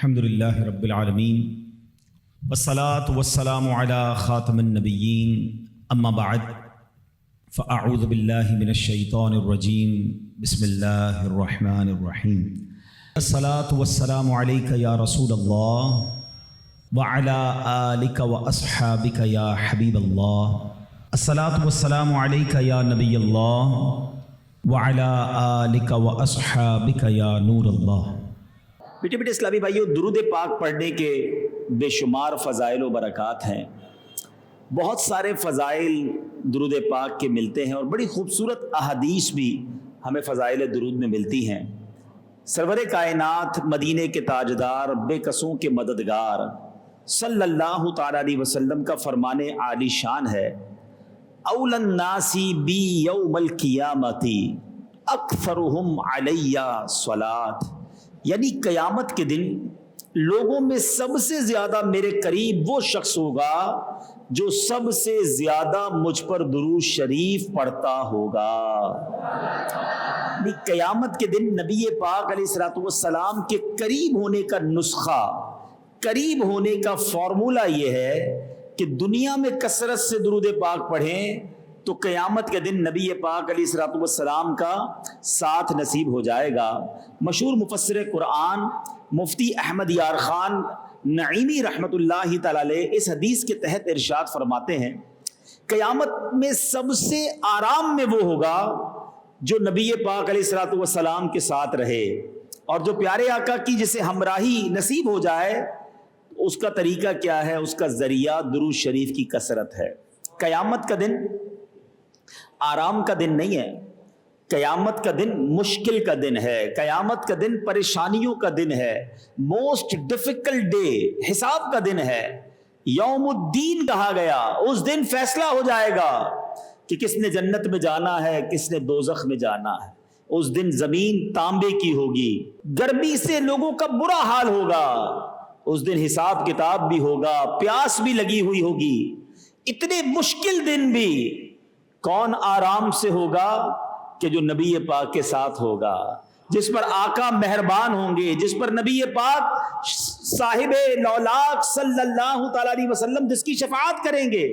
الحمدللہ رب العالمین والصلاة والسلام علی خاتم النبیین اما بعد فاعوذ باللہ من الشیطان الرجیم بسم اللہ الرحمن الرحیم الصلاة والسلام علیک یا رسول اللہ وعلی آلک واصحابک یا حبیب اللہ الصلاة والسلام علیک یا نبی اللہ وعلی آلک واصحابک یا نور اللہ۔ بیٹے اسلامی بھائیوں، درود پاک پڑھنے کے بے شمار فضائل و برکات ہیں۔ بہت سارے فضائل درود پاک کے ملتے ہیں اور بڑی خوبصورت احادیث بھی ہمیں فضائل درود میں ملتی ہیں۔ سرور کائنات، مدینے کے تاجدار، بے کسوں کے مددگار صلی اللہ تعالیٰ علیہ وسلم کا فرمان عالی شان ہے، اول الناس بی یوم القیامت اکثرہم علی صلاۃ، یعنی قیامت کے دن لوگوں میں سب سے زیادہ میرے قریب وہ شخص ہوگا جو سب سے زیادہ مجھ پر درود شریف پڑھتا ہوگا۔ قیامت کے دن نبی پاک علیہ الصلوۃ والسلام کے قریب ہونے کا نسخہ، قریب ہونے کا فارمولہ یہ ہے کہ دنیا میں کثرت سے درود پاک پڑھیں تو قیامت کے دن نبی پاک علیہ الصلوۃ والسلام کا ساتھ نصیب ہو جائے گا۔ مشہور مفسر قرآن مفتی احمد یار خان نعیمی رحمۃ اللہ تعالی علیہ اس حدیث کے تحت ارشاد فرماتے ہیں، قیامت میں سب سے آرام میں وہ ہوگا جو نبی پاک علیہ الصلوۃ والسلام کے ساتھ رہے، اور جو پیارے آقا کی جسے ہمراہی نصیب ہو جائے اس کا طریقہ کیا ہے؟ اس کا ذریعہ درود شریف کی کثرت ہے۔ قیامت کا دن آرام کا دن نہیں ہے، قیامت کا دن مشکل کا دن ہے، قیامت کا دن پریشانیوں کا دن ہے، موسٹ ڈیفیکلٹ ڈے، حساب کا دن ہے، یوم الدین کہا گیا۔ اس دن فیصلہ ہو جائے گا کہ کس نے جنت میں جانا ہے، کس نے دوزخ میں جانا ہے۔ اس دن زمین تانبے کی ہوگی، گرمی سے لوگوں کا برا حال ہوگا، اس دن حساب کتاب بھی ہوگا، پیاس بھی لگی ہوئی ہوگی۔ اتنے مشکل دن بھی کون آرام سے ہوگا؟ کہ جو نبی پاک کے ساتھ ہوگا، جس پر آقا مہربان ہوں گے، جس پر نبی پاک صاحب لولاک صلی اللہ تعالیٰ علیہ وسلم جس کی شفاعت کریں گے،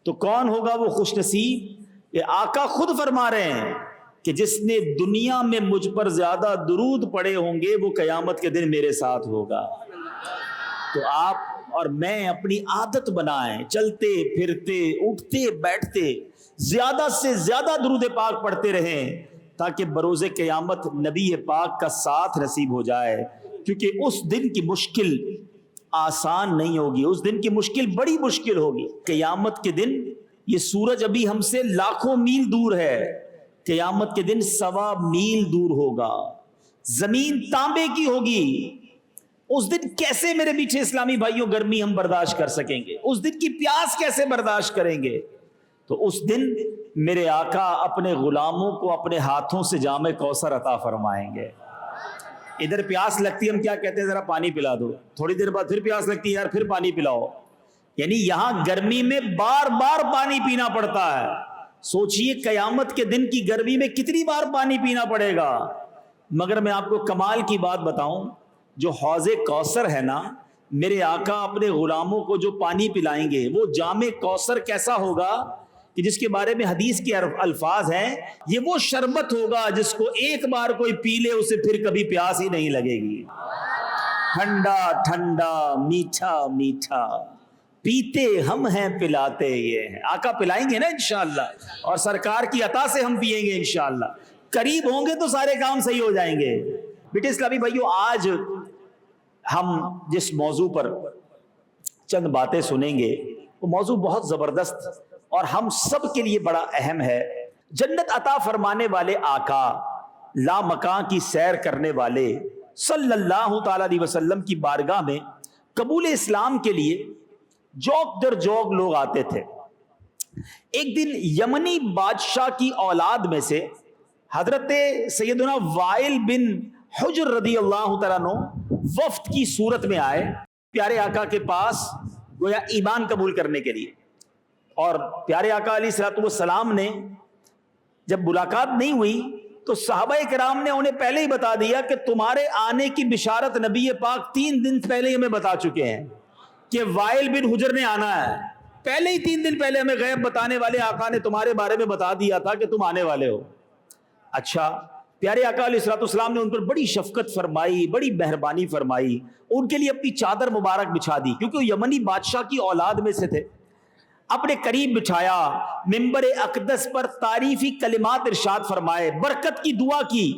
تو کون ہوگا وہ خوش نصیب؟ یہ آقا خود فرما رہے ہیں کہ جس نے دنیا میں مجھ پر زیادہ درود پڑے ہوں گے وہ قیامت کے دن میرے ساتھ ہوگا۔ تو آپ اور میں اپنی عادت بنائیں، چلتے پھرتے اٹھتے بیٹھتے زیادہ سے زیادہ درود پاک پڑھتے رہیں تاکہ بروز قیامت نبی پاک کا ساتھ نصیب ہو جائے، کیونکہ اس دن کی مشکل آسان نہیں ہوگی، اس دن کی مشکل بڑی مشکل ہوگی۔ قیامت کے دن یہ سورج ابھی ہم سے لاکھوں میل دور ہے، قیامت کے دن 1.25 میل دور ہوگا، زمین تانبے کی ہوگی۔ اس دن کیسے میرے میٹھے اسلامی بھائیوں گرمی ہم برداشت کر سکیں گے؟ اس دن کی پیاس کیسے برداشت کریں گے؟ تو اس دن میرے آقا اپنے غلاموں کو اپنے ہاتھوں سے جام کوثر عطا فرمائیں گے۔ ادھر پیاس لگتی ہے، ہم کیا کہتے ہیں؟ ذرا پانی پلا دو، تھوڑی دیر بعد پھر پیاس لگتی ہے، یار پھر پانی پلاؤ۔ یعنی یہاں گرمی میں بار بار پانی پینا پڑتا ہے، سوچئے قیامت کے دن کی گرمی میں کتنی بار پانی پینا پڑے گا۔ مگر میں آپ کو کمال کی بات بتاؤں، جو حوض کوثر ہے نا، میرے آقا اپنے غلاموں کو جو پانی پلائیں گے وہ جام کوثر کیسا ہوگا کہ جس کے بارے میں حدیث کے الفاظ ہیں، یہ وہ شربت ہوگا جس کو ایک بار کوئی پی لے اسے پھر کبھی پیاس ہی نہیں لگے گی۔ ٹھنڈا ٹھنڈا میٹھا میٹھا، پیتے ہم ہیں پلاتے یہ ہیں۔ آقا پلائیں گے نا انشاءاللہ، اور سرکار کی عطا سے ہم پیئیں گے انشاءاللہ۔ قریب ہوں گے تو سارے کام صحیح ہو جائیں گے۔ بیٹے اسلامی بھائیوں، آج ہم جس موضوع پر چند باتیں سنیں گے وہ موضوع بہت زبردست اور ہم سب کے لیے بڑا اہم ہے۔ جنت عطا فرمانے والے آقا، لا مکان کی سیر کرنے والے صلی اللہ تعالیٰ علیہ وسلم کی بارگاہ میں قبول اسلام کے لیے جوک در جوک لوگ آتے تھے۔ ایک دن یمنی بادشاہ کی اولاد میں سے حضرت سیدنا وائل بن حجر رضی اللہ تعالیٰ عنہ وفد کی صورت میں آئے پیارے آقا کے پاس گویا ایمان قبول کرنے کے لیے، اور پیارے آقا علیہ الصلوۃ والسلام نے جب ملاقات نہیں ہوئی تو صحابہ کرام نے انہیں پہلے ہی بتا دیا کہ تمہارے آنے کی بشارت نبی پاک 3 دن پہلے ہی ہمیں بتا چکے ہیں کہ وائل بن حجر نے آنا ہے. پہلے ہی 3 دن پہلے ہمیں غیب بتانے والے آقا نے تمہارے بارے میں بتا دیا تھا کہ تم آنے والے ہو. اچھا، پیارے آقا علیہ الصلوۃ والسلام نے ان پر بڑی شفقت فرمائی، بڑی مہربانی فرمائی، ان کے لیے اپنی چادر مبارک بچھا دی، کیونکہ وہ یمنی بادشاہ کی اولاد میں سے تھے. اپنے قریب بچھایا، منبر اقدس پر تعریفی کلمات ارشاد فرمائے، برکت کی دعا کی.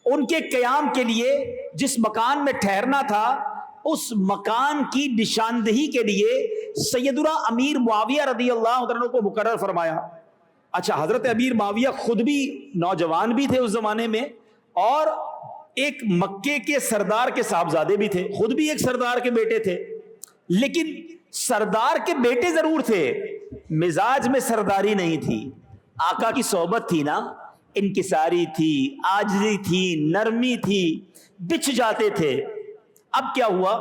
ان کے قیام کے لیے جس مکان میں ٹھہرنا تھا اس مکان کی نشاندہی کے لیے سیدنا امیر معاویہ رضی اللہ عنہ کو مقرر فرمایا. اچھا، حضرت امیر معاویہ خود بھی نوجوان بھی تھے اس زمانے میں، اور ایک مکے کے سردار کے صاحبزادے بھی تھے، خود بھی ایک سردار کے بیٹے تھے. لیکن سردار کے بیٹے ضرور تھے، مزاج میں سرداری نہیں تھی. آقا کی صحبت تھی نا، انکساری تھی، عاجزی تھی، نرمی تھی، بچھ جاتے تھے. اب کیا ہوا؟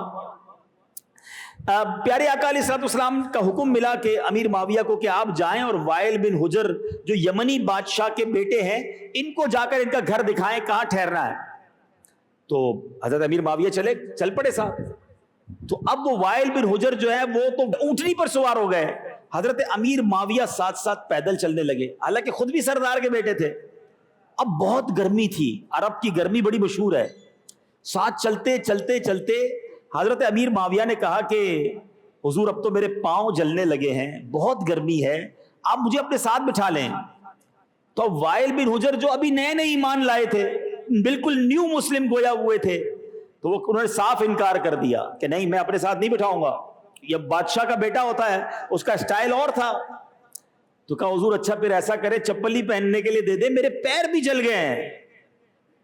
پیارے آقا علیہ الصلوۃ والسلام کا حکم ملا کہ امیر معاویہ کو کہ آپ جائیں اور وائل بن حجر جو یمنی بادشاہ کے بیٹے ہیں ان کو جا کر ان کا گھر دکھائیں، کہاں ٹھہرنا ہے. تو حضرت امیر معاویہ چل پڑے صاحب. تو اب وہ وائل بن حجر جو ہے وہ تو اونٹنی پر سوار ہو گئے، حضرت امیر معاویہ ساتھ ساتھ پیدل چلنے لگے، حالانکہ خود بھی سردار کے بیٹے تھے. اب بہت گرمی تھی، عرب کی گرمی بڑی مشہور ہے. ساتھ چلتے حضرت امیر معاویہ نے کہا کہ حضور اب تو میرے پاؤں جلنے لگے ہیں، بہت گرمی ہے، آپ مجھے اپنے ساتھ بٹھا لیں. تو وائل بن حجر جو ابھی نئے ایمان لائے تھے، بالکل نیو مسلم گویا ہوئے تھے، تو وہ انہوں نے صاف انکار کر دیا کہ نہیں، میں اپنے ساتھ نہیں بٹھاؤں گا، یہ بادشاہ کا بیٹا ہوتا ہے، اس کا سٹائل اور تھا. تو کہا حضور اچھا پھر ایسا کرے چپل ہی پہننے کے لیے دے دے، میرے پیر بھی جل گئے ہیں.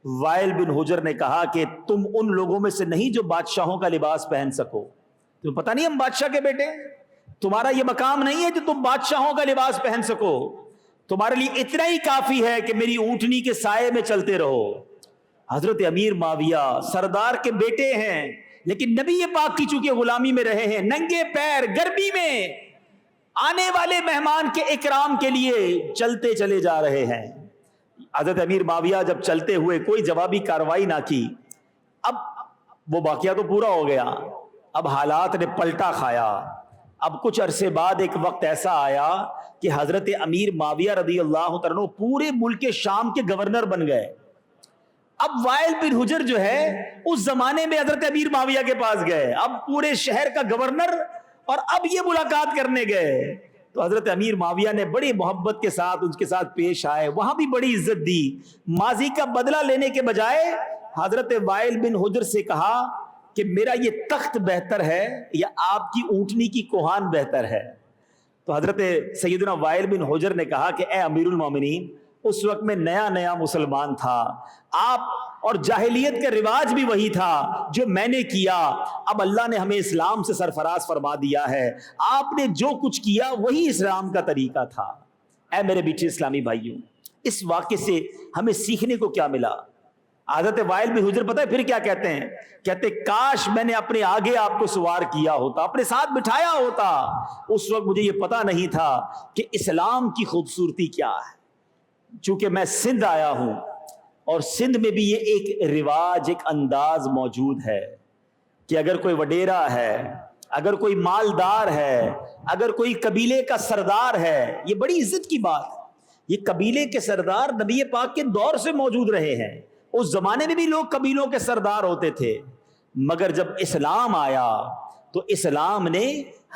وائل بن حجر نے کہا کہ تم ان لوگوں میں سے نہیں جو بادشاہوں کا لباس پہن سکو. تمہیں پتہ نہیں ہم بادشاہ کے بیٹے ہیں؟ تمہارا یہ مقام نہیں ہے جو تم بادشاہوں کا لباس پہن سکو. تمہارے لیے اتنا ہی کافی ہے کہ میری اونٹنی کے سائے میں چلتے رہو. حضرت امیر معاویہ سردار کے بیٹے ہیں، لیکن نبی پاک کی چونکہ غلامی میں رہے ہیں، ننگے پیر گرمی میں آنے والے مہمان کے اکرام کے لیے چلتے چلے جا رہے ہیں. حضرت امیر معاویہ جب چلتے ہوئے کوئی جوابی کارروائی نہ کی. اب وہ واقعہ تو پورا ہو گیا، اب حالات نے پلٹا کھایا. اب کچھ عرصے بعد ایک وقت ایسا آیا کہ حضرت امیر معاویہ رضی اللہ عنہ پورے ملک شام کے گورنر بن گئے. اب وائل بن حجر جو ہے اس زمانے میں حضرت امیر معاویہ کے پاس گئے، اب پورے شہر کا گورنر، اور اب یہ ملاقات کرنے گئے. تو حضرت امیر معاویہ نے بڑی محبت کے ساتھ ان کے ساتھ پیش آئے، وہاں بھی بڑی عزت دی. ماضی کا بدلہ لینے کے بجائے حضرت وائل بن حجر سے کہا کہ میرا یہ تخت بہتر ہے یا آپ کی اونٹنی کی کوہان بہتر ہے. تو حضرت سیدنا وائل بن حجر نے کہا کہ اے امیر المومنین، اس وقت میں نیا مسلمان تھا، آپ اور جاہلیت کا رواج بھی وہی تھا جو میں نے کیا. اب اللہ نے ہمیں اسلام سے سرفراز فرما دیا ہے، آپ نے جو کچھ کیا وہی اسلام کا طریقہ تھا. اے میرے بیٹے اسلامی بھائیوں، اس واقعے سے ہمیں سیکھنے کو کیا ملا؟ حضرت وائل بن حجر پتہ ہے پھر کیا کہتے ہیں؟ کہتے کاش میں نے اپنے آگے آپ کو سوار کیا ہوتا، اپنے ساتھ بٹھایا ہوتا. اس وقت مجھے یہ پتہ نہیں تھا کہ اسلام کی خوبصورتی کیا ہے. چونکہ میں سندھ آیا ہوں، اور سندھ میں بھی یہ ایک رواج، ایک انداز موجود ہے کہ اگر کوئی وڈیرا ہے، اگر کوئی مالدار ہے، اگر کوئی قبیلے کا سردار ہے، یہ بڑی عزت کی بات ہے. یہ قبیلے کے سردار نبی پاک کے دور سے موجود رہے ہیں. اس زمانے میں بھی لوگ قبیلوں کے سردار ہوتے تھے، مگر جب اسلام آیا تو اسلام نے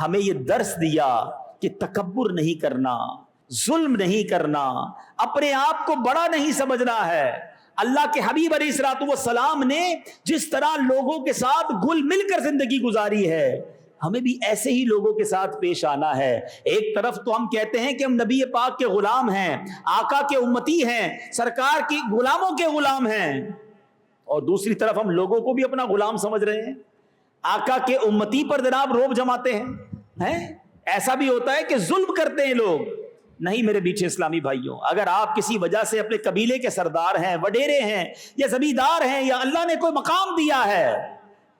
ہمیں یہ درس دیا کہ تکبر نہیں کرنا، ظلم نہیں کرنا، اپنے آپ کو بڑا نہیں سمجھنا ہے. اللہ کے حبیب علیہ الصلوۃ والسلام نے جس طرح لوگوں کے ساتھ گھل مل کر زندگی گزاری ہے، ہمیں بھی ایسے ہی لوگوں کے ساتھ پیش آنا ہے. ایک طرف تو ہم کہتے ہیں کہ ہم نبی پاک کے غلام ہیں، آقا کے امتی ہیں، سرکار کی غلاموں کے غلام ہیں، اور دوسری طرف ہم لوگوں کو بھی اپنا غلام سمجھ رہے ہیں. آقا کے امتی پر جناب روب جماتے ہیں. ایسا بھی ہوتا ہے کہ ظلم کرتے ہیں لوگ. نہیں میرے بیٹے اسلامی بھائیوں، اگر آپ کسی وجہ سے اپنے قبیلے کے سردار ہیں، وڈیرے ہیں، یا زمیندار ہیں، یا اللہ نے کوئی مقام دیا ہے،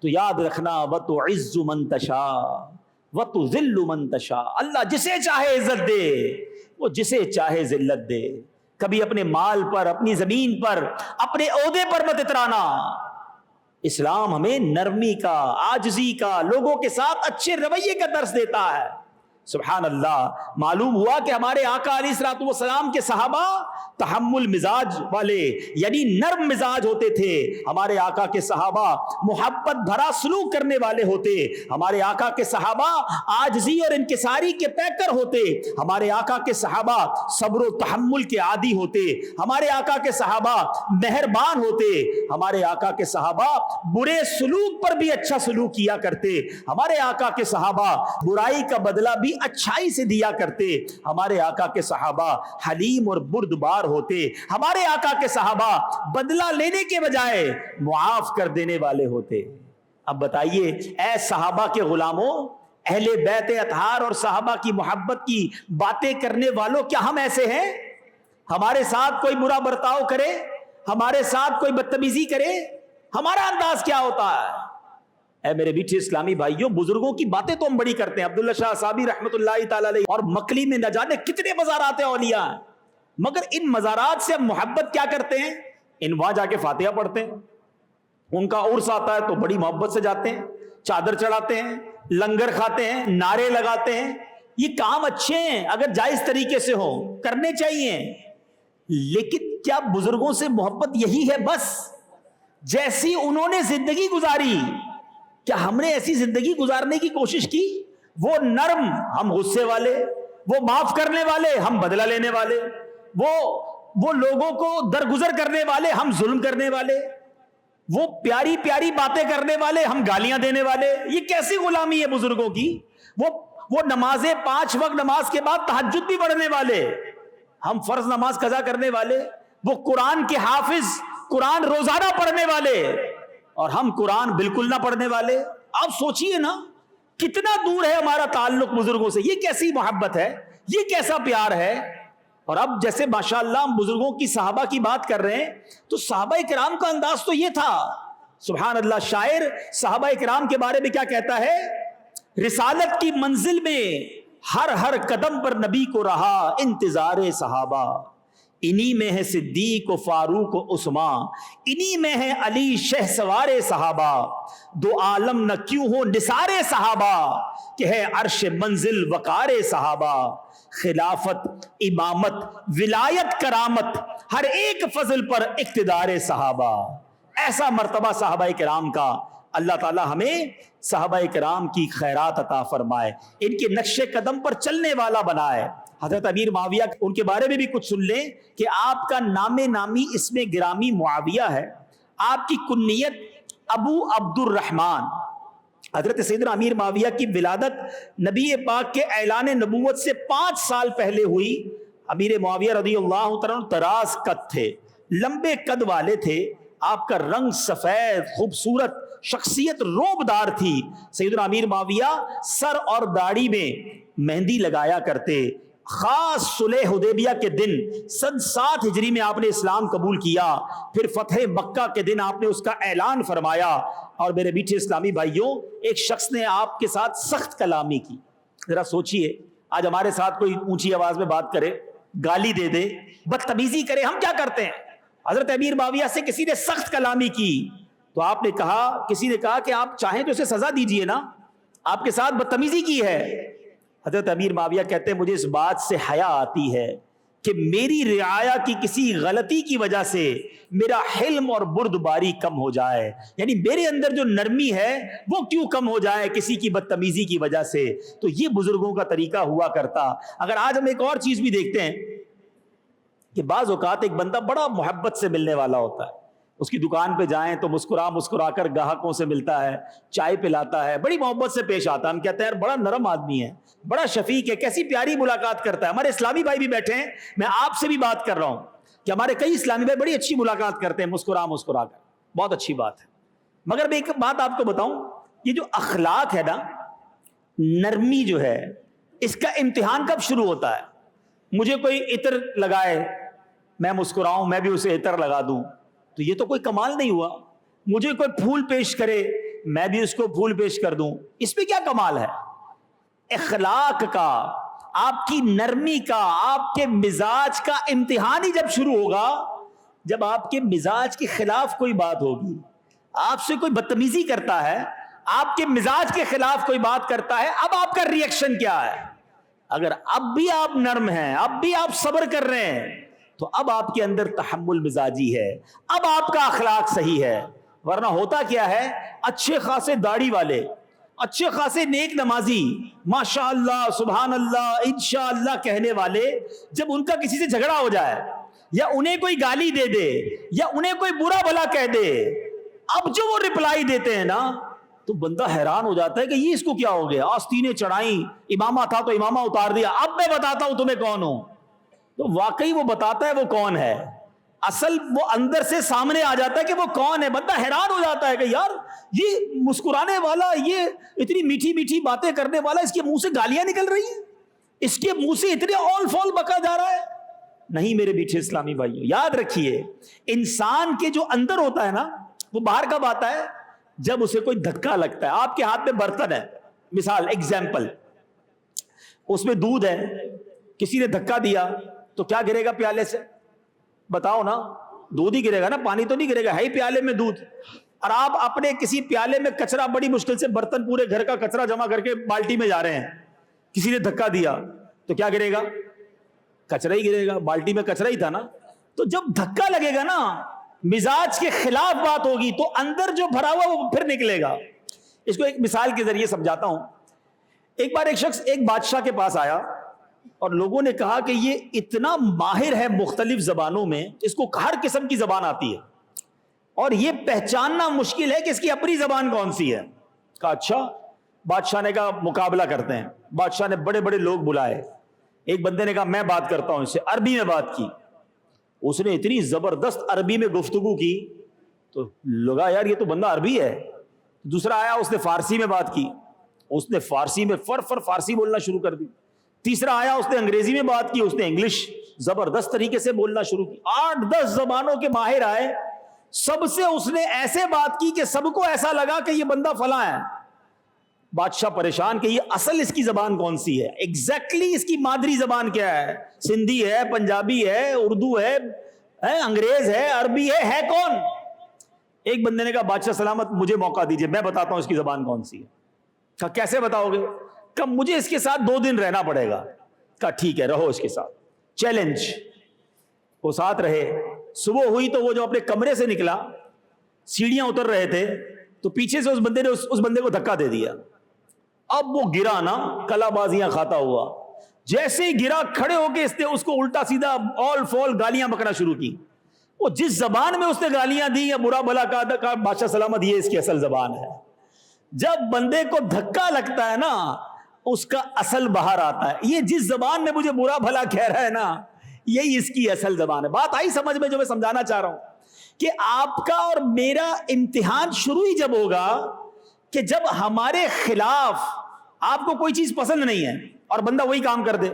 تو یاد رکھنا وَتُعِزُّ مَن تَشَاءُ وَتُذِلُّ مَن تَشَاءُ. اللہ جسے چاہے عزت دے، وہ جسے چاہے ذلت دے. کبھی اپنے مال پر، اپنی زمین پر، اپنے عہدے پر مت اترانا. اسلام ہمیں نرمی کا، عاجزی کا، لوگوں کے ساتھ اچھے رویے کا درس دیتا ہے. سبحان اللہ. معلوم ہوا کہ ہمارے آقا علیہ الصلوۃ والسلام کے صحابہ تحمل مزاج والے، یعنی نرم مزاج ہوتے تھے. ہمارے آقا کے صحابہ محبت بھرا سلوک کرنے والے ہوتے. ہمارے آقا کے صحابہ عاجزی اور انکساری کے پیکر ہوتے. ہمارے آقا کے صحابہ صبر و تحمل کے عادی ہوتے. ہمارے آقا کے صحابہ مہربان ہوتے. ہمارے آقا کے صحابہ برے سلوک پر بھی اچھا سلوک کیا کرتے. ہمارے آقا کے صحابہ برائی کا بدلہ بھی اچھائی سے دیا کرتے. ہمارے آقا کے صحابہ حلیم اور بردبار ہوتے. ہمارے آقا کے صحابہ بدلہ لینے کے بجائے معاف کر دینے والے ہوتے. اب بتائیے اے صحابہ کے غلاموں، اہل بیت اطہار اور صحابہ کی محبت کی باتیں کرنے والوں، کیا ہم ایسے ہیں؟ ہمارے ساتھ کوئی برا برتاؤ کرے، ہمارے ساتھ کوئی بدتمیزی کرے، ہمارا انداز کیا ہوتا ہے؟ اے میرے میٹھے اسلامی بھائیوں، بزرگوں کی باتیں تو ہم بڑی کرتے ہیں. عبداللہ شاہ صابی رحمۃ اللہ تعالی علیہ اور مکلی میں نہ جانے کتنے مزارات اولیاء ہیں، مگر ان مزارات سے ہم محبت کیا کرتے ہیں؟ وہاں جا کے فاتحہ پڑھتے ہیں. ان کا عرس آتا ہے تو بڑی محبت سے جاتے ہیں، چادر چڑھاتے ہیں، لنگر کھاتے ہیں، نعرے لگاتے ہیں. یہ کام اچھے ہیں، اگر جائز طریقے سے ہو کرنے چاہیے. لیکن کیا بزرگوں سے محبت یہی ہے بس؟ جیسی انہوں نے زندگی گزاری، کیا ہم نے ایسی زندگی گزارنے کی کوشش کی؟ وہ نرم، ہم غصے والے. وہ معاف کرنے والے، ہم بدلہ لینے والے. وہ لوگوں کو درگزر کرنے والے، ہم ظلم کرنے والے. وہ پیاری پیاری باتیں کرنے والے، ہم گالیاں دینے والے. یہ کیسی غلامی ہے بزرگوں کی؟ وہ نمازیں 5 وقت نماز کے بعد تہجد بھی پڑھنے والے، ہم فرض نماز قضا کرنے والے. وہ قرآن کے حافظ، قرآن روزانہ پڑھنے والے، اور ہم قرآن بالکل نہ پڑھنے والے. آپ سوچئے نا کتنا دور ہے ہمارا تعلق بزرگوں سے. یہ کیسی محبت ہے، یہ کیسا پیار ہے. اور اب جیسے ماشاءاللہ ہم بزرگوں کی، صحابہ کی بات کر رہے ہیں، تو صحابہ کرام کا انداز تو یہ تھا. سبحان اللہ. شاعر صحابہ کرام کے بارے میں کیا کہتا ہے؟ رسالت کی منزل میں ہر قدم پر نبی کو رہا انتظار صحابہ. انہی میں ہے صدیق و فاروق و عثمان، انہی میں ہے علی شہ سوار صحابہ. دو عالم نہ کیوں ہو نثار صحابہ، کہ ہے عرش منزل وقار صحابہ. خلافت، امامت، ولایت، کرامت، ہر ایک فضل پر اقتدار صحابہ. ایسا مرتبہ صحابہ کرام کا. اللہ تعالی ہمیں صحابہ کرام کی خیرات عطا فرمائے، ان کے نقش قدم پر چلنے والا بنائے. حضرت امیر معاویہ، ان کے بارے میں بھی کچھ سن لیں کہ آپ کا نام نامی اسم گرامی معاویہ ہے. آپ کی کنیت ابو عبد الرحمن. حضرت سیدنا امیر معاویہ کی ولادت نبی پاک کے اعلان نبوت سے 5 سال پہلے ہوئی. امیر معاویہ رضی اللہ تعالیٰ دراز قد تھے، لمبے قد والے تھے. آپ کا رنگ سفید، خوبصورت، شخصیت روبدار تھی. سیدنا امیر معاویہ سر اور داڑھی میں مہندی لگایا کرتے. خاص صلح حدیبیہ کے دن سن 7 ہجری میں آپ نے اسلام قبول کیا. پھر فتح مکہ کے دن آپ نے اس کا اعلان فرمایا. اور میرے میٹھے اسلامی بھائیوں، ایک شخص نے آپ کے ساتھ سخت کلامی کی. ذرا سوچئے، آج ہمارے ساتھ کوئی اونچی آواز میں بات کرے، گالی دے دے، بدتمیزی کرے، ہم کیا کرتے ہیں؟ حضرت امیر معاویہ سے کسی نے سخت کلامی کی تو آپ نے کہا، کسی نے کہا کہ آپ چاہیں تو اسے سزا دیجئے نا، آپ کے ساتھ بدتمیزی کی ہے. حضرت امیر معاویہ کہتے ہیں مجھے اس بات سے حیا آتی ہے کہ میری رعایا کی کسی غلطی کی وجہ سے میرا حلم اور بردباری کم ہو جائے. یعنی میرے اندر جو نرمی ہے وہ کیوں کم ہو جائے کسی کی بدتمیزی کی وجہ سے. تو یہ بزرگوں کا طریقہ ہوا کرتا. اگر آج ہم ایک اور چیز بھی دیکھتے ہیں کہ بعض اوقات ایک بندہ بڑا محبت سے ملنے والا ہوتا ہے، اس کی دکان پہ جائیں تو مسکرا کر گاہکوں سے ملتا ہے، چائے پلاتا ہے، بڑی محبت سے پیش آتا ہے. ہم کہتے ہیں یار بڑا نرم آدمی ہے، بڑا شفیق ہے، کیسی پیاری ملاقات کرتا ہے. ہمارے اسلامی بھائی بھی بیٹھے ہیں، میں آپ سے بھی بات کر رہا ہوں کہ ہمارے کئی اسلامی بھائی بڑی اچھی ملاقات کرتے ہیں مسکرا کر. بہت اچھی بات ہے. مگر میں ایک بات آپ کو بتاؤں، یہ جو اخلاق ہے نا، نرمی جو ہے، اس کا امتحان کب شروع ہوتا ہے؟ مجھے کوئی عطر لگائے، میں مسکراؤں، میں بھی اسے عطر لگا دوں، تو یہ تو کوئی کمال نہیں ہوا. مجھے کوئی پھول پیش کرے، میں بھی اس کو پھول پیش کر دوں، اس پہ کیا کمال ہے؟ اخلاق کا، آپ کی نرمی کا، آپ کے مزاج کا امتحان ہی جب شروع ہوگا جب آپ کے مزاج کے خلاف کوئی بات ہوگی. آپ سے کوئی بدتمیزی کرتا ہے، آپ کے مزاج کے خلاف کوئی بات کرتا ہے، اب آپ کا ری ایکشن کیا ہے؟ اگر اب بھی آپ نرم ہیں، اب بھی آپ صبر کر رہے ہیں، تو اب آپ کے اندر تحمل مزاجی ہے، اب آپ کا اخلاق صحیح ہے. ورنہ ہوتا کیا ہے، اچھے خاصے داڑھی والے، اچھے خاصے نیک نمازی، ماشاء اللہ سبحان اللہ انشاءاللہ کہنے والے، جب ان کا کسی سے جھگڑا ہو جائے یا انہیں کوئی گالی دے دے یا انہیں کوئی برا بھلا کہہ دے، اب جو وہ رپلائی دیتے ہیں نا، تو بندہ حیران ہو جاتا ہے کہ یہ اس کو کیا ہو گیا، آستینیں چڑھائیں، امامہ تھا تو امامہ اتار دیا، اب میں بتاتا ہوں تمہیں کون ہوں. تو واقعی وہ بتاتا ہے وہ کون ہے، اصل وہ اندر سے سامنے آ جاتا ہے کہ وہ کون ہے. بندہ حیران ہو جاتا ہے کہ یار یہ مسکرانے والا، یہ اتنی میٹھی میٹھی باتیں کرنے والا، اس کے منہ سے گالیاں نکل رہی ہیں، اس کے منہ سے اتنے آل فال بکا جا رہا ہے. نہیں میرے میٹھے اسلامی بھائیوں، یاد رکھیے انسان کے جو اندر ہوتا ہے نا، وہ باہر کب آتا ہے؟ جب اسے کوئی دھکا لگتا ہے. آپ کے ہاتھ میں برتن ہے، مثال ایگزامپل، اس میں دودھ ہے، کسی نے دھکا دیا تو کیا گرے گا پیالے سے؟ بتاؤ نا، دودھ ہی گرے گا نا، پانی تو نہیں گرے گا، ہے ہی پیالے میں دودھ. اور آپ اپنے کسی پیالے میں کچرا، بڑی مشکل سے برتن پورے گھر کا کچرا جمع کر کے بالٹی میں جا رہے ہیں، کسی نے دھکا دیا تو کیا گرے گا؟ کچرا ہی گرے گا، بالٹی میں کچرا ہی تھا نا. تو جب دھکا لگے گا نا، مزاج کے خلاف بات ہوگی تو اندر جو بھرا ہوا وہ پھر نکلے گا. اس کو ایک مثال کے ذریعے سمجھاتا ہوں. ایک بار ایک شخص ایک بادشاہ کے پاس آیا اور لوگوں نے کہا کہ یہ اتنا ماہر ہے مختلف زبانوں میں، اس کو ہر قسم کی زبان آتی ہے اور یہ پہچاننا مشکل ہے کہ اس کی اپنی زبان کون سی ہے. کہا اچھا. بادشاہ نے کہا مقابلہ کرتے ہیں. بادشاہ نے بڑے بڑے لوگ بلائے. ایک بندے نے کہا میں بات کرتا ہوں اس سے، عربی میں بات کی. اس نے اتنی زبردست عربی میں گفتگو کی تو لگا یار یہ تو بندہ عربی ہے. دوسرا آیا، اس نے فارسی میں بات کی، اس نے فارسی میں فارسی بولنا شروع کر دی. تیسرا آیا، اس نے انگریزی میں بات کی، اس نے انگلش زبردست طریقے سے بولنا شروع کی. 8-10 زبانوں کے ماہر آئے، سب سے اس نے ایسے بات کی کہ سب کو ایسا لگا کہ یہ بندہ فلاں ہے. بادشاہ پریشان کہ یہ اصل اس کی زبان کون سی ہے، ایگزیکٹلی اس کی مادری زبان کیا ہے، سندھی ہے، پنجابی ہے، اردو ہے، انگریز ہے، عربی ہے کون؟ ایک بندے نے کہا بادشاہ سلامت مجھے موقع دیجئے، میں بتاتا ہوں اس کی زبان کون سی ہے. کہا کیسے بتاؤ گے؟ کہا مجھے اس کے ساتھ 2 دن رہنا پڑے گا. کہا ٹھیک ہے رہو اس کے ساتھ، چیلنج. وہ ساتھ رہے. صبح ہوئی تو وہ جو اپنے کمرے سے نکلا، سیڑھیاں اتر رہے تھے تو پیچھے سے اس بندے نے اس بندے کو دھکا دے دیا. اب وہ گرا نا کلا بازیاں کھاتا ہوا. جیسے ہی گرا، کھڑے ہو کے اس نے اس کو الٹا سیدھا آل فال گالیاں بکنا شروع کی. وہ جس زبان میں اس نے گالیاں دی یا برا بھلا کہا، بادشاہ سلامت یہ اس کی اصل زبان ہے. جب بندے کو دھکا لگتا ہے نا، اس کا اصل باہر آتا ہے. یہ جس زبان میں مجھے برا بھلا کہہ رہا ہے نا، یہی اس کی اصل زبان ہے. بات آئی سمجھ میں جو میں سمجھانا چاہ رہا ہوں کہ آپ کا اور میرا امتحان شروع ہی جب ہوگا کہ جب ہمارے خلاف آپ کو کوئی چیز پسند نہیں ہے اور بندہ وہی کام کر دے،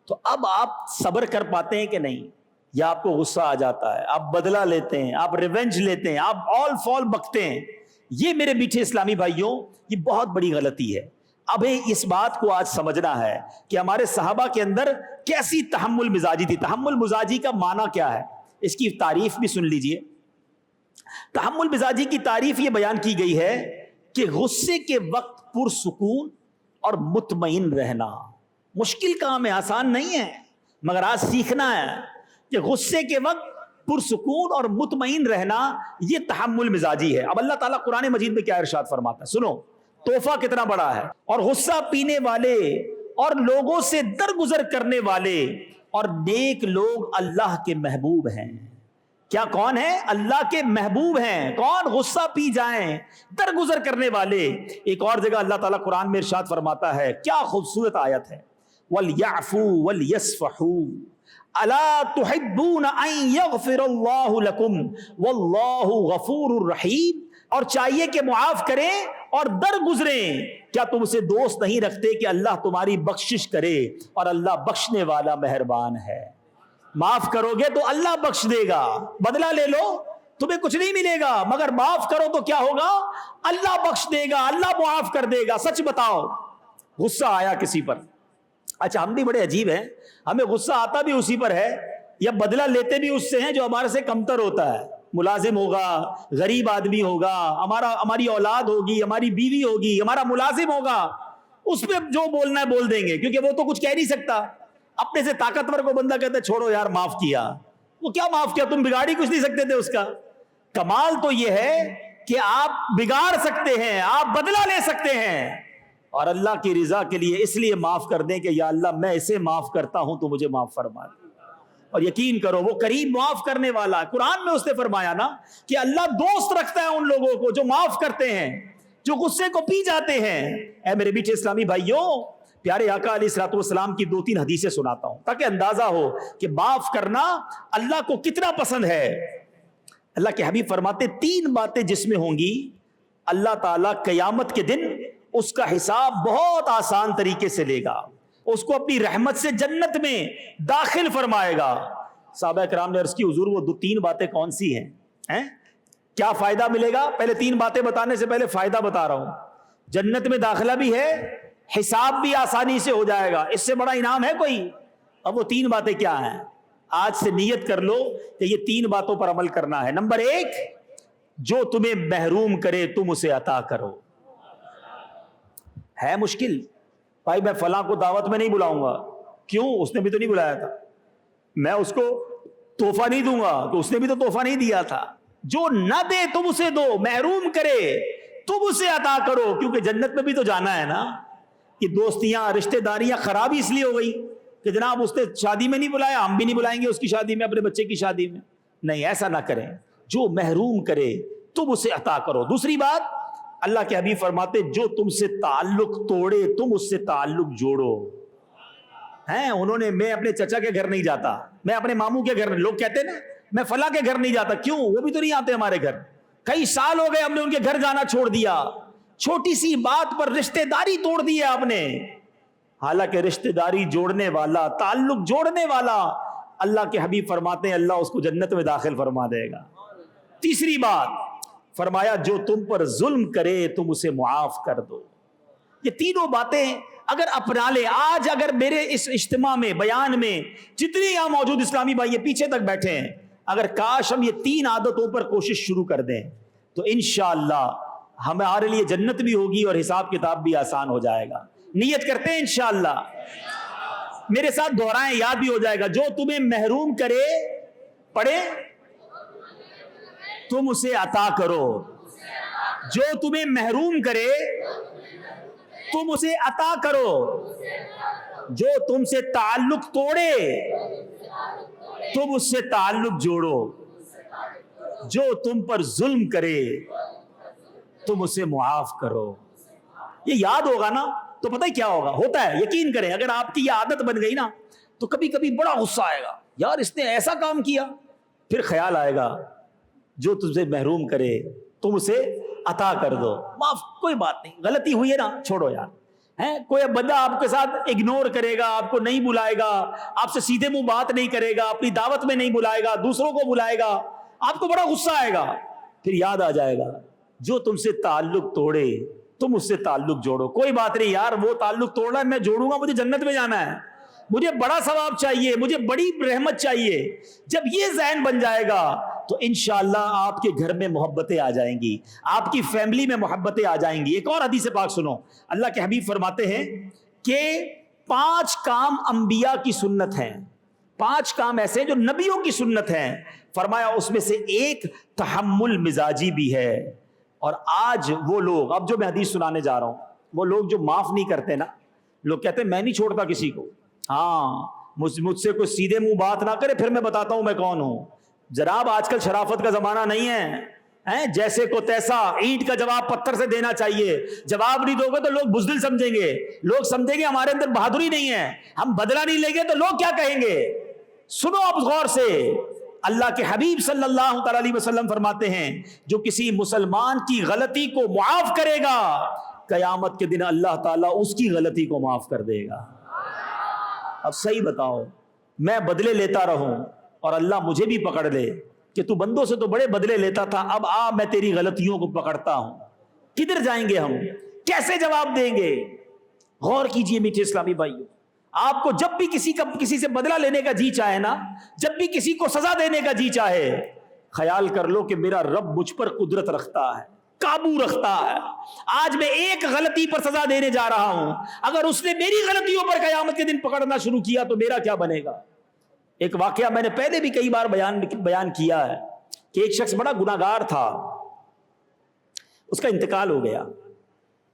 تو اب آپ صبر کر پاتے ہیں کہ نہیں؟ یا آپ کو غصہ آ جاتا ہے، آپ بدلہ لیتے ہیں، آپ ریونج لیتے ہیں، آپ آل فال بکتے ہیں. یہ میرے میٹھے اسلامی بھائیوں یہ بہت بڑی غلطی ہے. اب اس بات کو آج سمجھنا ہے کہ ہمارے صحابہ کے اندر کیسی تحمل مزاجی تھی. تحمل مزاجی کا معنی کیا ہے، اس کی تعریف بھی سن لیجئے. تحمل مزاجی کی تعریف یہ بیان کی گئی ہے کہ غصے کے وقت پرسکون اور مطمئن رہنا. مشکل کام ہے، آسان نہیں ہے، مگر آج سیکھنا ہے کہ غصے کے وقت پرسکون اور مطمئن رہنا یہ تحمل مزاجی ہے. اب اللہ تعالیٰ قرآن مجید میں کیا ارشاد فرماتا ہے، سنو تحفہ کتنا بڑا ہے. اور غصہ پینے والے اور لوگوں سے درگزر کرنے والے اور نیک لوگ اللہ کے محبوب ہیں. کیا کون ہے؟ اللہ کے محبوب ہیں. کون؟ غصہ پی جائیں، درگزر کرنے والے. ایک اور جگہ اللہ تعالیٰ قرآن میں ارشاد فرماتا ہے، کیا خوبصورت آیت ہے، وَلْيَعْفُوا وَلْيَصْفَحُوا أَلَا تُحِبُّونَ أَن يَغْفِرَ اللَّهُ لَكُمْ وَاللَّهُ غَفُورٌ رَحِيمٌ. اور چاہیے کہ معاف کریں اور درگزریں. کیا تم اسے دوست نہیں رکھتے کہ اللہ تمہاری بخشش کرے اور اللہ بخشنے والا مہربان ہے. معاف کرو گے تو اللہ بخش دے گا. بدلہ لے لو تمہیں کچھ نہیں ملے گا، مگر معاف کرو تو کیا ہوگا؟ اللہ بخش دے گا، اللہ معاف کر دے گا. سچ بتاؤ، غصہ آیا کسی پر، اچھا ہم بھی بڑے عجیب ہیں, ہمیں غصہ آتا بھی اسی پر ہے یا بدلہ لیتے بھی اس سے ہیں جو ہمارے سے کمتر ہوتا ہے. ملازم ہوگا, غریب آدمی ہوگا, ہماری اولاد ہوگی, ہماری بیوی ہوگی, ہمارا ملازم ہوگا, اس پہ جو بولنا ہے بول دیں گے کیونکہ وہ تو کچھ کہہ نہیں سکتا. اپنے سے طاقتور کو بندہ کہتا ہے چھوڑو یار معاف کیا, وہ کیا معاف کیا, تم بگاڑ ہی کچھ نہیں سکتے تھے اس کا. کمال تو یہ ہے کہ آپ بگاڑ سکتے ہیں, آپ بدلہ لے سکتے ہیں, اور اللہ کی رضا کے لیے اس لیے معاف کر دیں کہ یا اللہ میں اسے معاف کرتا ہوں تو مجھے معاف فرما دے. اور یقین کرو وہ قریب معاف کرنے والا. قرآن میں اس نے فرمایا نا کہ اللہ دوست رکھتا ہے ان لوگوں کو جو معاف کرتے ہیں, جو غصے کو پی جاتے ہیں. اے میرے میٹھے اسلامی بھائیوں, پیارے آقا علیہ الصلوۃ والسلام کی 2-3 حدیثیں سناتا ہوں تاکہ اندازہ ہو کہ معاف کرنا اللہ کو کتنا پسند ہے. اللہ کے حبیب فرماتے 3 باتیں جس میں ہوں گی اللہ تعالیٰ قیامت کے دن اس کا حساب بہت آسان طریقے سے لے گا, اس کو اپنی رحمت سے جنت میں داخل فرمائے گا. صحابہ کرام نے عرض کی حضور وہ 3 باتیں کون سی ہیں, کیا فائدہ ملے گا؟ پہلے 3 باتیں بتانے سے پہلے فائدہ بتا رہا ہوں. جنت میں داخلہ بھی ہے, حساب بھی آسانی سے ہو جائے گا, اس سے بڑا انعام ہے کوئی؟ اب وہ 3 باتیں کیا ہیں؟ آج سے نیت کر لو کہ یہ 3 باتوں پر عمل کرنا ہے. نمبر 1, جو تمہیں محروم کرے تم اسے عطا کرو. ہے مشکل بھائی, میں فلاں کو دعوت میں نہیں بلاؤں گا, کیوں؟ اس نے بھی تو نہیں بلایا تھا. میں اس کو تحفہ نہیں دوں گا تو اس نے بھی تو تحفہ نہیں دیا تھا. جو نہ دے تم اسے دو, محروم کرے تم اسے عطا کرو, کیونکہ جنت میں بھی تو جانا ہے نا. کہ دوستیاں رشتہ داریاں خراب اس لیے ہو گئی کہ جناب اس نے شادی میں نہیں بلایا, ہم بھی نہیں بلائیں گے اس کی شادی میں, اپنے بچے کی شادی میں. نہیں, ایسا نہ کریں. جو محروم کرے تم اسے عطا کرو. دوسری بات, اللہ کے حبیب فرماتے جو تم سے تعلق توڑے تم اس سے تعلق جوڑو. ہیں انہوں نے, میں اپنے چچا کے گھر نہیں جاتا, میں اپنے ماموں کے گھر, لوگ کہتے ہیں نا میں فلاں کے گھر نہیں جاتا, کیوں؟ وہ بھی تو نہیں آتے ہمارے گھر. کئی سال ہو گئے ہم نے ان کے گھر جانا چھوڑ دیا, چھوٹی سی بات پر رشتہ داری توڑ دی ہے آپ نے. حالانکہ رشتہ داری جوڑنے والا, تعلق جوڑنے والا, اللہ کے حبیب فرماتے ہیں اللہ اس کو جنت میں داخل فرما دے گا. تیسری بات فرمایا جو تم پر ظلم کرے تم اسے معاف کر دو. یہ تینوں باتیں اگر اپنا لے, آج اگر میرے اس اجتماع میں, بیان میں جتنے یہاں موجود اسلامی بھائی یہ پیچھے تک بیٹھے ہیں, اگر کاش ہم یہ 3 عادتوں پر کوشش شروع کر دیں تو انشاءاللہ ہمارے لیے جنت بھی ہوگی اور حساب کتاب بھی آسان ہو جائے گا. نیت کرتے ہیں انشاءاللہ, میرے ساتھ دہرائیں, یاد بھی ہو جائے گا. جو تمہیں محروم کرے, پڑھے, تم اسے عطا کرو. جو تمہیں محروم کرے تم اسے عطا کرو. جو تم سے تعلق توڑے تم اس سے تعلق جوڑو. جو تم پر ظلم کرے تم اسے معاف کرو. یہ یاد ہوگا نا تو پتہ ہی کیا ہوگا. ہوتا ہے, یقین کریں, اگر آپ کی یہ عادت بن گئی نا تو کبھی کبھی بڑا غصہ آئے گا, یار اس نے ایسا کام کیا. پھر خیال آئے گا جو تم سے محروم کرے تم اسے عطا کر دو. معاف, کوئی بات نہیں, غلطی ہوئی ہے نا, چھوڑو یار. کوئی بندہ آپ کے ساتھ اگنور کرے گا, آپ کو نہیں بلائے گا, آپ سے سیدھے منہ بات نہیں کرے گا, اپنی دعوت میں نہیں بلائے گا, دوسروں کو بلائے گا, آپ کو بڑا غصہ آئے گا. پھر یاد آ جائے گا جو تم سے تعلق توڑے تم اس سے تعلق جوڑو. کوئی بات نہیں یار, وہ تعلق توڑنا ہے, میں جوڑوں گا, مجھے جنت میں جانا ہے, مجھے بڑا ثواب چاہیے, مجھے بڑی رحمت چاہیے. جب یہ ذہن بن جائے گا تو انشاءاللہ آپ کے گھر میں محبتیں آ جائیں گی, آپ کی فیملی میں محبتیں آ جائیں گی. ایک اور حدیث پاک سنو, اللہ کے حبیب فرماتے ہیں کہ 5 کام انبیاء کی سنت ہیں, 5 کام ایسے جو نبیوں کی سنت ہیں. فرمایا اس میں سے ایک تحمل مزاجی بھی ہے. اور آج وہ لوگ, اب جو میں حدیث سنانے جا رہا ہوں, وہ لوگ جو معاف نہیں کرتے نا, لوگ کہتے ہیں میں نہیں چھوڑتا کسی کو. ہاں, مجھ سے کوئی سیدھے منہ بات نہ کرے پھر میں بتاتا ہوں میں کون ہوں. جناب آج کل شرافت کا زمانہ نہیں ہے, جیسے کو تیسا, اینٹ کا جواب پتھر سے دینا چاہیے. جواب نہیں دو گے تو لوگ بزدل سمجھیں گے, لوگ سمجھیں گے ہمارے اندر بہادری نہیں ہے, ہم بدلہ نہیں لیں گے تو لوگ کیا کہیں گے. سنو اب غور سے, اللہ کے حبیب صلی اللہ تعالی علیہ وسلم فرماتے ہیں جو کسی مسلمان کی غلطی کو معاف کرے گا قیامت کے دن اللہ تعالیٰ اس کی غلطی کو معاف کر دے گا. اب صحیح بتاؤ, میں بدلے لیتا رہوں اور اللہ مجھے بھی پکڑ لے کہ تو بندوں سے تو بڑے بدلے لیتا تھا, اب میں تیری غلطیوں کو پکڑتا ہوں, کدھر جائیں گے ہم, کیسے جواب دیں گے؟ غور کیجئے میٹھے اسلامی بھائیوں, آپ کو جب بھی کسی سے بدلہ لینے کا جی چاہے نا، جب بھی کسی کو سزا دینے کا جی چاہے، خیال کر لو کہ میرا رب مجھ پر قدرت رکھتا ہے، قابو رکھتا ہے۔ آج میں ایک غلطی پر سزا دینے جا رہا ہوں، اگر اس نے میری غلطیوں پر قیامت کے دن پکڑنا شروع کیا تو میرا کیا بنے گا؟ ایک واقعہ میں نے پہلے بھی کئی بار بیان کیا ہے کہ ایک شخص بڑا گناہگار تھا، اس کا انتقال ہو گیا۔